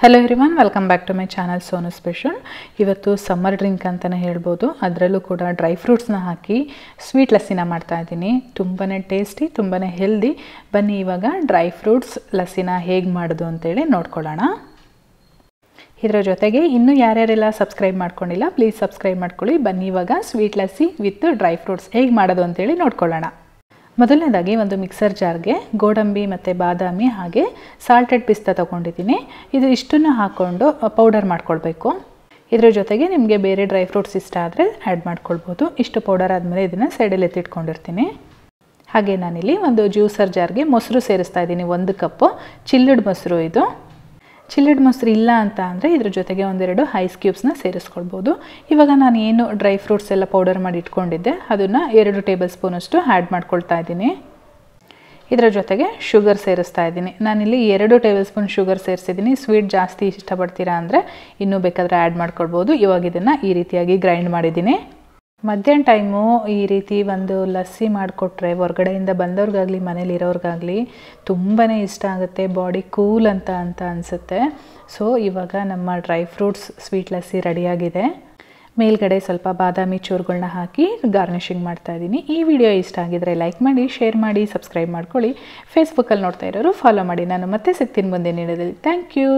Hello everyone, welcome back to my channel Sonu special. ಇವತ್ತು summer drink ಅಂತಲೇ ಹೇಳ್ಬೋದು. ಅದರಲ್ಲೂ ಕೂಡ ಡ್ರೈ ಫ್ರೂಟ್ಸ್ನ ಹಾಕಿ ಸ್ವೀಟ್ ಲಸ್ಸಿನ ಮಾಡ್ತಾಯಿದ್ದೀನಿ. ತುಂಬಾ ಟೇಸ್ಟಿ, ತುಂಬಾ ಹೆಲ್ದಿ. ಬನ್ನಿ ಇವಾಗ ಡ್ರೈ ಫ್ರೂಟ್ಸ್ ಲಸ್ಸಿನ ಹೇಗೆ ಮಾಡೋದು ಅಂತೇಳಿ ನೋಡ್ಕೊಳ್ಳೋಣ. ಇದರ ಜೊತೆಗೆ ಇನ್ನೂ ಯಾರ್ಯಾರೆಲ್ಲ ಸಬ್ಸ್ಕ್ರೈಬ್ ಮಾಡ್ಕೊಂಡಿಲ್ಲ ಪ್ಲೀಸ್ ಸಬ್ಸ್ಕ್ರೈಬ್ ಮಾಡ್ಕೊಳ್ಳಿ. ಬನ್ನಿ ಇವಾಗ sweet lassi with dry fruits ಹೇಗೆ ಮಾಡೋದು ಅಂತೇಳಿ ನೋಡ್ಕೊಳ್ಳೋಣ. ಮೊದಲನೇದಾಗಿ ಒಂದು ಮಿಕ್ಸರ್ ಜಾರ್ಗೆ ಗೋಡಂಬಿ ಮತ್ತು ಬಾದಾಮಿ ಹಾಗೆ ಸಾಲ್ಟೆಡ್ ಪಿಸ್ತಾ ತೊಗೊಂಡಿದ್ದೀನಿ. ಇದು ಇಷ್ಟನ್ನು ಹಾಕ್ಕೊಂಡು ಪೌಡರ್ ಮಾಡ್ಕೊಳ್ಬೇಕು. ಇದರ ಜೊತೆಗೆ ನಿಮಗೆ ಬೇರೆ ಡ್ರೈ ಫ್ರೂಟ್ಸ್ ಇಷ್ಟ ಆದರೆ ಆ್ಯಡ್ ಮಾಡ್ಕೊಳ್ಬೋದು. ಇಷ್ಟು ಪೌಡರ್ ಆದಮೇಲೆ ಇದನ್ನು ಸೈಡಲ್ಲಿ ಎತ್ತಿಟ್ಕೊಂಡಿರ್ತೀನಿ. ಹಾಗೆ ನಾನಿಲ್ಲಿ ಒಂದು ಜ್ಯೂಸರ್ ಜಾರ್ಗೆ ಮೊಸರು ಸೇರಿಸ್ತಾ ಇದ್ದೀನಿ. 1 ಕಪ್ಪು ಚಿಲ್ಲಡ್ ಮೊಸರು. ಇದು ಚಿಲ್ಲಡ್ ಮೊಸರು ಇಲ್ಲ ಅಂತ ಅಂದರೆ ಇದ್ರ ಜೊತೆಗೆ ಒಂದೆರಡು ಐಸ್ ಕ್ಯೂಬ್ಸ್ನ ಸೇರಿಸ್ಕೊಳ್ಬೋದು. ಇವಾಗ ನಾನು ಏನು ಡ್ರೈ ಫ್ರೂಟ್ಸ್ ಎಲ್ಲ ಪೌಡರ್ ಮಾಡಿ ಇಟ್ಕೊಂಡಿದ್ದೆ ಅದನ್ನು 2 ಟೇಬಲ್ ಸ್ಪೂನಷ್ಟು ಆ್ಯಡ್ ಮಾಡ್ಕೊಳ್ತಾ ಇದ್ದೀನಿ. ಇದರ ಜೊತೆಗೆ ಶುಗರ್ ಸೇರಿಸ್ತಾ ಇದ್ದೀನಿ. ನಾನಿಲ್ಲಿ 2 ಟೇಬಲ್ ಸ್ಪೂನ್ ಶುಗರ್ ಸೇರಿಸಿದ್ದೀನಿ. ಸ್ವೀಟ್ ಜಾಸ್ತಿ ಇಷ್ಟಪಡ್ತೀರಾ ಅಂದರೆ ಇನ್ನೂ ಬೇಕಾದರೆ ಆ್ಯಡ್ ಮಾಡ್ಕೊಳ್ಬೋದು. ಇವಾಗ ಇದನ್ನು ಈ ರೀತಿಯಾಗಿ ಗ್ರೈಂಡ್ ಮಾಡಿದ್ದೀನಿ. ಮಧ್ಯಾಹ್ನ ಟೈಮು ಈ ರೀತಿ ಒಂದು ಲಸ್ಸಿ ಮಾಡಿಕೊಟ್ರೆ ಹೊರಗಡೆಯಿಂದ ಬಂದವ್ರಿಗಾಗಲಿ ಮನೇಲಿರೋರಿಗಾಗಲಿ ತುಂಬಾ ಇಷ್ಟ ಆಗುತ್ತೆ. ಬಾಡಿ ಕೂಲ್ ಅಂತ ಅನಿಸುತ್ತೆ. ಸೊ ಇವಾಗ ನಮ್ಮ ಡ್ರೈ ಫ್ರೂಟ್ಸ್ ಸ್ವೀಟ್ ಲಸ್ಸಿ ರೆಡಿಯಾಗಿದೆ. ಮೇಲ್ಗಡೆ ಸ್ವಲ್ಪ ಬಾದಾಮಿ ಚೂರುಗಳನ್ನ ಹಾಕಿ ಗಾರ್ನಿಷಿಂಗ್ ಮಾಡ್ತಾಯಿದ್ದೀನಿ. ಈ ವಿಡಿಯೋ ಇಷ್ಟ ಆಗಿದರೆ ಲೈಕ್ ಮಾಡಿ, ಶೇರ್ ಮಾಡಿ, ಸಬ್ಸ್ಕ್ರೈಬ್ ಮಾಡ್ಕೊಳ್ಳಿ. ಫೇಸ್ಬುಕ್ಕಲ್ಲಿ ನೋಡ್ತಾ ಇರೋರು ಫಾಲೋ ಮಾಡಿ. ನಾನು ಮತ್ತೆ ಸಿಗ್ತೀನಿ ಮುಂದಿನ ವಿಡಿಯೋದಲ್ಲಿ. Thank you.